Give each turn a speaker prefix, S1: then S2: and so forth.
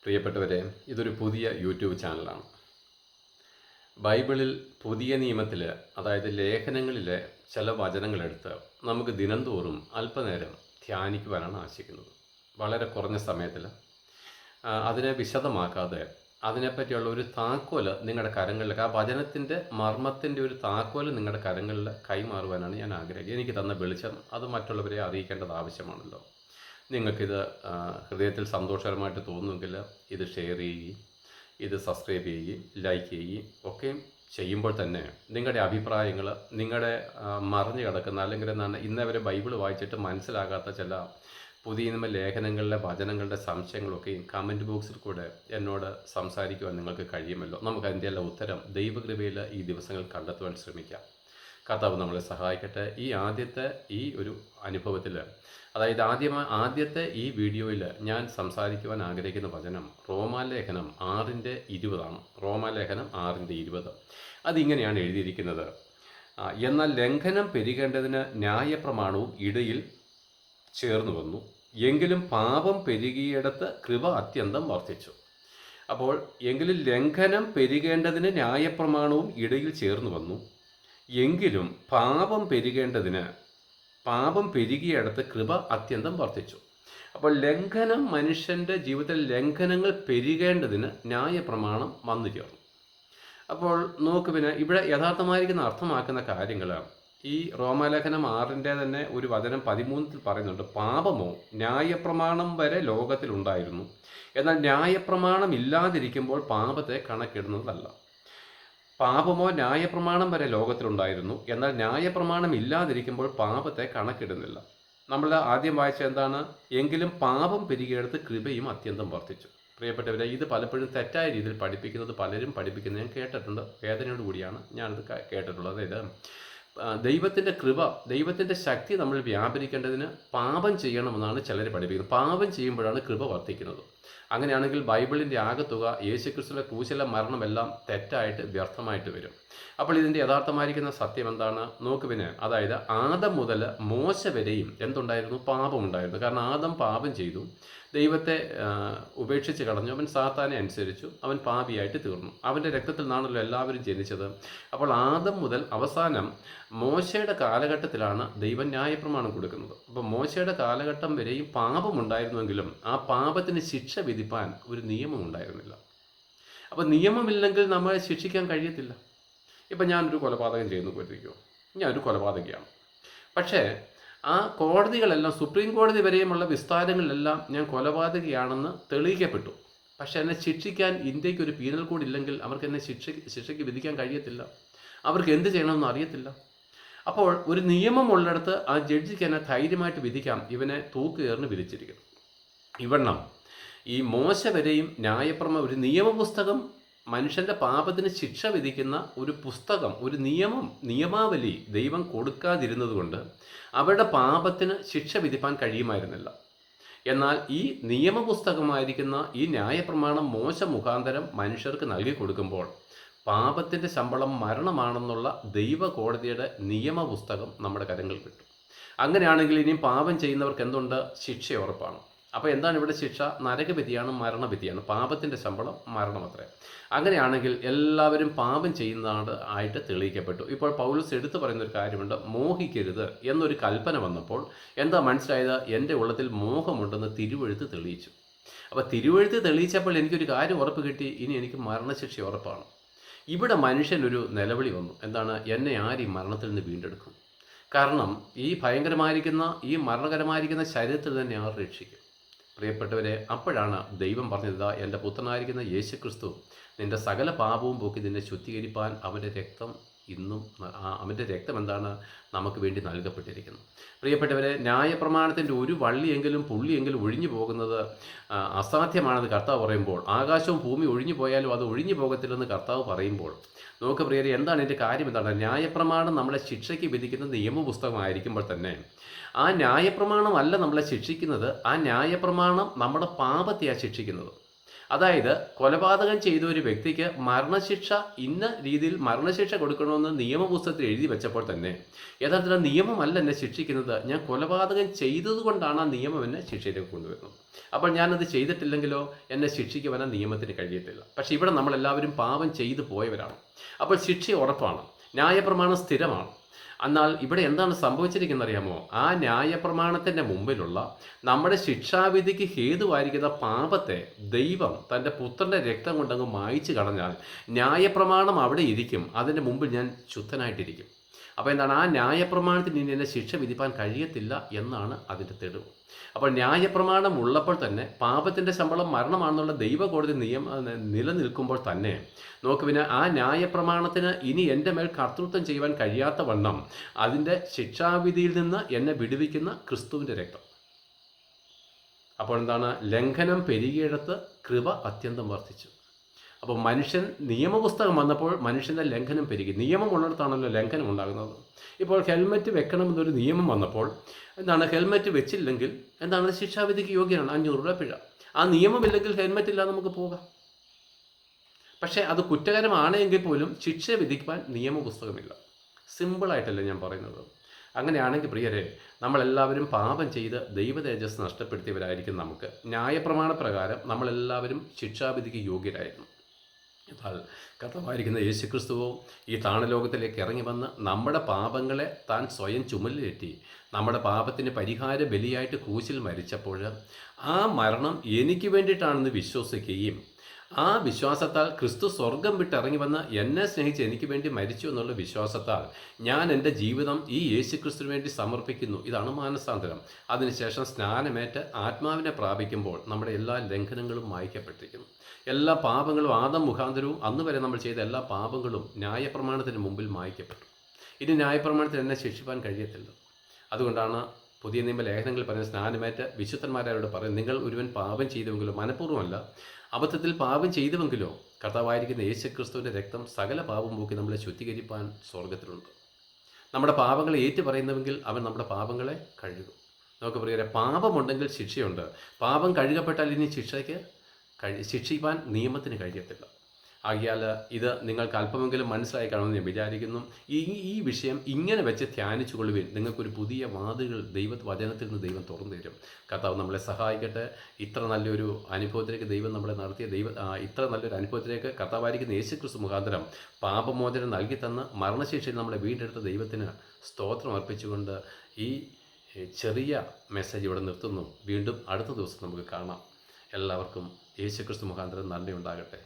S1: പ്രിയപ്പെട്ടവരെ, ഇതൊരു പുതിയ യൂട്യൂബ് ചാനലാണ്. ബൈബിളിൽ പുതിയ നിയമത്തിൽ, അതായത് ലേഖനങ്ങളിലെ ചില വചനങ്ങളെടുത്ത് നമുക്ക് ദിനംതോറും അല്പനേരം ധ്യാനിക്കുവാനാണ് ആശിക്കുന്നത്. വളരെ കുറഞ്ഞ സമയത്തിൽ അതിനെ വിശദമാക്കാതെ അതിനെപ്പറ്റിയുള്ള ഒരു താക്കോല് നിങ്ങളുടെ കരങ്ങളിലേക്ക്, ആ വചനത്തിൻ്റെ മർമ്മത്തിൻ്റെ ഒരു താക്കോല് നിങ്ങളുടെ കരങ്ങളിൽ കൈമാറുവാനാണ് ഞാൻ ആഗ്രഹിക്കുന്നത്. എനിക്ക് തന്ന വെളിച്ചം അത് മറ്റുള്ളവരെ അറിയിക്കേണ്ടത് ആവശ്യമാണല്ലോ. നിങ്ങൾക്കിത് ഹൃദയത്തിൽ സന്തോഷകരമായിട്ട് തോന്നുമെങ്കിൽ ഇത് ഷെയർ ചെയ്യുകയും ഇത് സബ്സ്ക്രൈബ് ചെയ്യുകയും ലൈക്ക് ചെയ്യുകയും ഒക്കെ ചെയ്യുമ്പോൾ തന്നെ നിങ്ങളുടെ അഭിപ്രായങ്ങൾ, നിങ്ങളുടെ മറിഞ്ഞു കിടക്കുന്ന അല്ലെങ്കിൽ എന്താണ് ഇന്നവരെ ബൈബിൾ വായിച്ചിട്ട് മനസ്സിലാകാത്ത ചില പുതിയ നിയമ ലേഖനങ്ങളിലെ വചനങ്ങളുടെ സംശയങ്ങളൊക്കെയും കമൻറ്റ് ബോക്സിൽ കൂടെ എന്നോട് സംസാരിക്കുവാൻ നിങ്ങൾക്ക് കഴിയുമല്ലോ. നമുക്ക് അതിൻ്റെ എല്ലാ ഉത്തരം ദൈവകൃപയിൽ ഈ ദിവസങ്ങൾ കണ്ടെത്തുവാൻ ശ്രമിക്കാം. കർത്താവ് നമ്മളെ സഹായിക്കട്ടെ. ഈ ഒരു അനുഭവത്തിൽ, അതായത് ആദ്യത്തെ ഈ വീഡിയോയിൽ ഞാൻ സംസാരിക്കുവാൻ ആഗ്രഹിക്കുന്ന വചനം റോമാലേഖനം 6:20 റോമാലേഖനം 6:20. അതിങ്ങനെയാണ് എഴുതിയിരിക്കുന്നത്: എന്നാൽ ലംഘനം പെരുകേണ്ടതിന് ന്യായപ്രമാണവും ഇടയിൽ ചേർന്നു വന്നു, എങ്കിലും പാപം പെരുകിയിടത്ത് കൃപ അത്യന്തം വർദ്ധിച്ചു. അപ്പോൾ എങ്കിലും ലംഘനം പെരുകേണ്ടതിന് ന്യായപ്രമാണവും ഇടയിൽ ചേർന്നു വന്നു, എങ്കിലും പാപം പെരുകിയിടത്ത് കൃപ അത്യന്തം വർദ്ധിച്ചു. അപ്പോൾ ലംഘനം, മനുഷ്യൻ്റെ ജീവിതത്തിൽ ലംഘനങ്ങൾ പെരുകേണ്ടതിന് ന്യായപ്രമാണം വന്നു ചേർന്നു. അപ്പോൾ പിന്നെ ഇവിടെ യഥാർത്ഥമായിരിക്കുന്ന അർത്ഥമാക്കുന്ന കാര്യങ്ങൾ ഈ റോമാലേഖനം 6 തന്നെ ഒരു വചനം 13 പറയുന്നുണ്ട്: പാപമോ ന്യായപ്രമാണം വരെ ലോകത്തിലുണ്ടായിരുന്നു, എന്നാൽ ന്യായപ്രമാണം ഇല്ലാതിരിക്കുമ്പോൾ പാപത്തെ കണക്കിടുന്നതല്ല. പാപമോ ന്യായപ്രമാണം വരെ ലോകത്തിലുണ്ടായിരുന്നു, എന്നാൽ ന്യായപ്രമാണം ഇല്ലാതിരിക്കുമ്പോൾ പാപത്തെ കണക്കിടുന്നില്ല. നമ്മൾ ആദ്യം വായിച്ച എന്താണ്? എങ്കിലും പാപം പെരുകിയെടുത്ത് കൃപയും അത്യന്തം വർദ്ധിച്ചു. പ്രിയപ്പെട്ടവരെ, ഇത് പലപ്പോഴും തെറ്റായ രീതിയിൽ പലരും പഠിപ്പിക്കുന്നത് ഞാൻ കേട്ടിട്ടുണ്ട്. വേദനയോട് കൂടിയാണ് ഞാനിത് കേട്ടിട്ടുള്ളത്. അതായത് ദൈവത്തിൻ്റെ കൃപ, ദൈവത്തിൻ്റെ ശക്തി നമ്മൾ വ്യാപരിക്കേണ്ടതിന് പാപം ചെയ്യണമെന്നാണ് ചിലർ പഠിപ്പിക്കുന്നത്. പാപം ചെയ്യുമ്പോഴാണ് കൃപ വർദ്ധിക്കുന്നത്. അങ്ങനെയാണെങ്കിൽ ബൈബിളിൻ്റെ ആകത്തുക, യേശുക്രിസ്തുവിന്റെ ക്രൂശിലെ മരണമെല്ലാം തെറ്റായിട്ട് വ്യർത്ഥമായിട്ട് വരും. അപ്പോൾ ഇതിൻ്റെ യഥാർത്ഥമായിരിക്കുന്ന സത്യം എന്താണ്? പിന്നെ അതായത് ആദം മുതൽ മോശ വരെയും എന്തുണ്ടായിരുന്നു? പാപമുണ്ടായിരുന്നു. കാരണം ആദം പാപം ചെയ്തു, ദൈവത്തെ ഉപേക്ഷിച്ച് കളഞ്ഞു, അവൻ സാത്താനെ അനുസരിച്ചു, അവൻ പാപിയായിട്ട് തീർന്നു. അവൻ്റെ രക്തത്തിൽ നിന്നാണല്ലോ എല്ലാവരും ജനിച്ചത്. അപ്പോൾ ആദം മുതൽ അവസാനം മോശയുടെ കാലഘട്ടത്തിലാണ് ദൈവം ന്യായപ്രമാണം കൊടുക്കുന്നത്. അപ്പോൾ മോശയുടെ കാലഘട്ടം വരെയും പാപമുണ്ടായിരുന്നുവെങ്കിലും ആ പാപത്തിന് ശിക്ഷ വിധിപ്പാൻ ഒരു നിയമം ഉണ്ടായിരുന്നില്ല. അപ്പോൾ നിയമമില്ലെങ്കിൽ നമ്മളെ ശിക്ഷിക്കാൻ കഴിയത്തില്ല. ഇപ്പം ഞാനൊരു കൊലപാതകം ചെയ്യുന്നു കരുതിക്കോ, ഞാനൊരു കൊലപാതകയാണ്. പക്ഷേ ആ കോടതികളെല്ലാം, സുപ്രീം കോടതി വരെയുമുള്ള വിസ്താരങ്ങളിലെല്ലാം ഞാൻ കൊലപാതകയാണെന്ന് തെളിയിക്കപ്പെട്ടു. പക്ഷെ എന്നെ ശിക്ഷിക്കാൻ ഇന്ത്യക്ക് ഒരു പീനൽ കോഡ് ഇല്ലെങ്കിൽ അവർക്ക് എന്നെ ശിക്ഷയ്ക്ക് വിധിക്കാൻ കഴിയത്തില്ല. അവർക്ക് എന്ത് ചെയ്യണമെന്ന് അറിയത്തില്ല. അപ്പോൾ ഒരു നിയമം ഉള്ളിടത്ത് ആ ജഡ്ജിക്ക് എന്നെ ധൈര്യമായിട്ട് വിധിക്കാം, ഇവനെ തൂക്കുകയറിന് വിധിച്ചിരിക്കുന്നു. ഇവണ്ണം ഈ മോശ വരെയും ഒരു നിയമപുസ്തകം, മനുഷ്യൻ്റെ പാപത്തിന് ശിക്ഷ വിധിക്കുന്ന ഒരു പുസ്തകം, ഒരു നിയമാവലി ദൈവം കൊടുക്കാതിരുന്നത് കൊണ്ട് അവരുടെ പാപത്തിന് ശിക്ഷ വിധിപ്പാൻ കഴിയുമായിരുന്നില്ല. എന്നാൽ ഈ നിയമപുസ്തകമായിരിക്കുന്ന ഈ ന്യായപ്രമാണം മോശ മുഖാന്തരം മനുഷ്യർക്ക് നൽകി കൊടുക്കുമ്പോൾ പാപത്തിൻ്റെ ശമ്പളം മരണമാണെന്നുള്ള ദൈവ കോടതിയുടെ നിയമപുസ്തകം നമ്മുടെ കരങ്ങളിൽ കിട്ടും. അങ്ങനെയാണെങ്കിൽ ഇനിയും പാപം ചെയ്യുന്നവർക്ക് എന്തുണ്ട്? ശിക്ഷ ഉറപ്പാണ്. അപ്പോൾ എന്താണ് ഇവിടെ ശിക്ഷ? നരകവിധിയാണ്, മരണവിധിയാണ്. പാപത്തിൻ്റെ ശമ്പളം മരണമത്രേ. അങ്ങനെയാണെങ്കിൽ എല്ലാവരും പാപം ചെയ്യുന്നതാണ് ആയിട്ട് തെളിയിക്കപ്പെട്ടു. ഇപ്പോൾ പൗലോസ് എടുത്തു പറയുന്ന ഒരു കാര്യമുണ്ട്: മോഹിക്കരുത് എന്നൊരു കൽപ്പന വന്നപ്പോൾ എന്താ മനസ്സിലായത്? എൻ്റെ ഉള്ളത്തിൽ മോഹമുണ്ടെന്ന് തിരുവെഴുത്ത് തെളിയിച്ചു. അപ്പോൾ തിരുവെഴുത്ത് തെളിയിച്ചപ്പോൾ എനിക്കൊരു കാര്യം ഉറപ്പ് കിട്ടി: ഇനി എനിക്ക് മരണശിക്ഷ ഉറപ്പാണ്. ഇവിടെ മനുഷ്യനൊരു നിലവിളി വന്നു. എന്താണ്? എന്നെ ആര് ഈ മരണത്തിൽ നിന്ന് വീണ്ടെടുക്കും? കാരണം ഈ ഭയങ്കരമായിരിക്കുന്ന, ഈ മരണകരമായിരിക്കുന്ന ശരീരത്തിൽ തന്നെ ആർ രക്ഷിക്കും? പ്രിയപ്പെട്ടവരെ, അപ്പോഴാണ് ദൈവം പറഞ്ഞത്: എൻ്റെ പുത്രനായിരിക്കുന്ന യേശുക്രിസ്തു നിൻ്റെ സകല പാപവും പോക്കി നിന്നെ ശുദ്ധീകരിപ്പാൻ അവൻ്റെ രക്തം എന്താണ്? നമുക്ക് വേണ്ടി നൽകപ്പെട്ടിരിക്കുന്നു. പ്രിയപ്പെട്ടവരെ, ന്യായപ്രമാണത്തിൻ്റെ ഒരു വള്ളിയെങ്കിലും പുള്ളിയെങ്കിലും ഒഴിഞ്ഞു പോകുന്നത് അസാധ്യമാണെന്ന് കർത്താവ് പറയുമ്പോൾ, ആകാശവും ഭൂമി ഒഴിഞ്ഞു പോയാലും അത് ഒഴിഞ്ഞു പോകത്തില്ലെന്ന് കർത്താവ് പറയുമ്പോൾ, നോക്ക് പ്രിയരെ, എന്താണ് എൻ്റെ കാര്യം? എന്താണ്? ന്യായപ്രമാണം നമ്മളെ ശിക്ഷയ്ക്ക് വിധിക്കുന്ന നിയമപുസ്തകമായിരിക്കുമ്പോൾ തന്നെ ആ ന്യായപ്രമാണമല്ല നമ്മളെ ശിക്ഷിക്കുന്നത്, ആ ന്യായപ്രമാണം നമ്മുടെ പാപത്തെയാണ് ശിക്ഷിക്കുന്നത്. അതായത് കൊലപാതകം ചെയ്ത ഒരു വ്യക്തിക്ക് മരണശിക്ഷ ഇന്ന രീതിയിൽ മരണശിക്ഷ കൊടുക്കണമെന്ന് നിയമപുസ്തകത്തിൽ എഴുതി വെച്ചപ്പോൾ തന്നെ യഥാർത്ഥത്തിൽ നിയമമല്ല എന്നെ ശിക്ഷിക്കുന്നത്, ഞാൻ കൊലപാതകം ചെയ്തതുകൊണ്ടാണ് ആ നിയമം എന്നെ ശിക്ഷയിലേക്ക് കൊണ്ടുവരുന്നത്. അപ്പോൾ ഞാനത് ചെയ്തിട്ടില്ലെങ്കിലോ എന്നെ ശിക്ഷിക്കുവാൻ നിയമത്തിന് കഴിയത്തില്ല. പക്ഷേ ഇവിടെ നമ്മളെല്ലാവരും പാപം ചെയ്തു പോയവരാണ്. അപ്പോൾ ശിക്ഷ ഉറപ്പാണ്, ന്യായപ്രമാണം സ്ഥിരമാണ്. എന്നാൽ ഇവിടെ എന്താണ് സംഭവിച്ചിരിക്കുന്നത് അറിയാമോ? ആ ന്യായപ്രമാണത്തിൻ്റെ മുമ്പിലുള്ള നമ്മുടെ ശിക്ഷാവിധിക്ക് ഹേതുവായിരിക്കുന്ന പാപത്തെ ദൈവം തൻ്റെ പുത്രൻ്റെ രക്തം കൊണ്ടങ്ങ് മായ്ച്ചു കളഞ്ഞാൽ ന്യായപ്രമാണം അവിടെ ഇരിക്കും, അതിൻ്റെ മുമ്പിൽ ഞാൻ ശുദ്ധനായിട്ടിരിക്കും. അപ്പോൾ എന്താണ്, ആ ന്യായപ്രമാണത്തിന് ഇനി എന്നെ ശിക്ഷ വിധിപ്പാൻ കഴിയത്തില്ല എന്നാണ് അതിൻ്റെ തെളിവ്. അപ്പോൾ ന്യായപ്രമാണം ഉള്ളപ്പോൾ തന്നെ പാപത്തിൻ്റെ ശമ്പളം മരണമാണെന്നുള്ള ദൈവകോടതി നിലനിൽക്കുമ്പോൾ തന്നെ നോക്ക്, പിന്നെ ആ ന്യായപ്രമാണത്തിന് ഇനി എൻ്റെ മേൽ കർത്തൃത്വം ചെയ്യുവാൻ കഴിയാത്ത വണ്ണം അതിൻ്റെ ശിക്ഷാവിധിയിൽ നിന്ന് എന്നെ വിടുവിക്കുന്ന ക്രിസ്തുവിൻ്റെ രക്തം. അപ്പോൾ എന്താണ്, ലംഘനം പെരുകിയിടത്ത് കൃപ അത്യന്തം വർദ്ധിച്ചു. അപ്പോൾ മനുഷ്യൻ നിയമപുസ്തകം വന്നപ്പോൾ മനുഷ്യൻ്റെ ലംഘനം പെരുകി. നിയമം ഉള്ളിടത്താണല്ലോ ലംഘനം ഉണ്ടാകുന്നത്. ഇപ്പോൾ ഹെൽമെറ്റ് വെക്കണമെന്നൊരു നിയമം വന്നപ്പോൾ എന്താണ്, ഹെൽമെറ്റ് വെച്ചില്ലെങ്കിൽ എന്താണ്, ശിക്ഷാവിധിക്ക് യോഗ്യനാണ്, 500 രൂപ പിഴ. ആ നിയമമില്ലെങ്കിൽ ഹെൽമെറ്റ് ഇല്ലാതെ നമുക്ക് പോകാം. പക്ഷേ അത് കുറ്റകരമാണെങ്കിൽ പോലും ശിക്ഷ വിധിക്കാൻ നിയമപുസ്തകമില്ല. സിമ്പിളായിട്ടല്ലേ ഞാൻ പറയുന്നത്. അങ്ങനെയാണെങ്കിൽ പ്രിയരെ, നമ്മളെല്ലാവരും പാപം ചെയ്ത് ദൈവ തേജസ് നഷ്ടപ്പെടുത്തിയവരായിരിക്കും. നമുക്ക് ന്യായപ്രമാണ പ്രകാരം നമ്മളെല്ലാവരും ശിക്ഷാവിധിക്ക് യോഗ്യരായിരുന്നു. എന്നാൽ കർത്താവായിരിക്കുന്ന യേശുക്രിസ്തുവോ ഈ താണലോകത്തിലേക്ക് ഇറങ്ങി വന്ന് നമ്മുടെ പാപങ്ങളെ താൻ സ്വയം ചുമലിലേറ്റി നമ്മുടെ പാപത്തിന് പരിഹാര ബലിയായിട്ട് ക്രൂശിൽ മരിച്ചപ്പോൾ ആ മരണം എനിക്ക് വേണ്ടിയിട്ടാണെന്ന് വിശ്വസിക്കുകയും ആ വിശ്വാസത്താൽ ക്രിസ്തു സ്വർഗം വിട്ടിറങ്ങി വന്ന് എന്നെ സ്നേഹിച്ച് എനിക്ക് വേണ്ടി മരിച്ചു എന്നുള്ള വിശ്വാസത്താൽ ഞാൻ എൻ്റെ ജീവിതം ഈ യേശുക്രിസ്തുവിന് വേണ്ടി സമർപ്പിക്കുന്നു. ഇതാണ് മാനസാന്തരം. അതിനുശേഷം സ്നാനമേറ്റ് ആത്മാവിനെ പ്രാപിക്കുമ്പോൾ നമ്മുടെ എല്ലാ ലംഘനങ്ങളും മായ്ക്കപ്പെട്ടിരിക്കുന്നു. എല്ലാ പാപങ്ങളും ആദം മുഖാന്തരവും അന്ന് വരെ നമ്മൾ ചെയ്ത എല്ലാ പാപങ്ങളും ന്യായപ്രമാണത്തിന് മുമ്പിൽ മായ്ക്കപ്പെട്ടു. ഇനി ന്യായപ്രമാണത്തിന് എന്നെ ശിക്ഷിപ്പാൻ കഴിയത്തില്ല. അതുകൊണ്ടാണ് പുതിയ നിയമ ലേഖനങ്ങളിൽ പറയുന്ന സ്നാനമേറ്റ് വിശുദ്ധന്മാരോട് പറയും, നിങ്ങൾ ഒരുവൻ പാപം ചെയ്തുവെങ്കിലോ, മനഃപൂർവ്വമല്ല അബദ്ധത്തിൽ പാപം ചെയ്തുവെങ്കിലോ കർത്താവായിരിക്കുന്ന യേശുക്രിസ്തുവിൻ്റെ രക്തം സകല പാപം പോക്കി നമ്മളെ ശുദ്ധീകരിപ്പാൻ സ്വർഗത്തിലുണ്ട്. നമ്മുടെ പാപങ്ങളെ ഏറ്റു പറയുന്നുവെങ്കിൽ അവൻ നമ്മുടെ പാപങ്ങളെ കഴുകും. നമുക്ക് പറയാം, പാപമുണ്ടെങ്കിൽ ശിക്ഷയുണ്ട്. പാപം കഴുകപ്പെട്ടാൽ ഇനി ശിക്ഷിപ്പാൻ നിയമത്തിന് കഴിയത്തില്ല. ആകിയാൽ ഇത് നിങ്ങൾക്ക് അല്പമെങ്കിലും മനസ്സിലായി കാണുമെന്ന് ഞാൻ വിചാരിക്കുന്നു. ഈ വിഷയം ഇങ്ങനെ വെച്ച് ധ്യാനിച്ചു കൊള്ളുവിൻ. നിങ്ങൾക്കൊരു പുതിയ വാതിലുകൾ വചനത്തിൽ നിന്ന് ദൈവം തുറന്നു തരും. കർത്താവ് നമ്മളെ സഹായിക്കട്ടെ. ഇത്ര നല്ലൊരു അനുഭവത്തിലേക്ക് ദൈവം നമ്മളെ നടത്തിയ ഇത്ര നല്ലൊരു അനുഭവത്തിലേക്ക് കർത്താവായിരിക്കുന്ന യേശുക്രിസ്തു മുഖാന്തരം പാപമോചനം നൽകി തന്ന് മരണശിക്ഷയിൽ നമ്മളെ വീണ്ടെടുത്ത ദൈവത്തിന് സ്തോത്രം അർപ്പിച്ചുകൊണ്ട് ഈ ചെറിയ മെസ്സേജ് ഇവിടെ നിർത്തുന്നു. വീണ്ടും അടുത്ത ദിവസം നമുക്ക് കാണാം. എല്ലാവർക്കും യേശുക്രിസ്തു മുഖാന്തരം നന്ദി ഉണ്ടാകട്ടെ.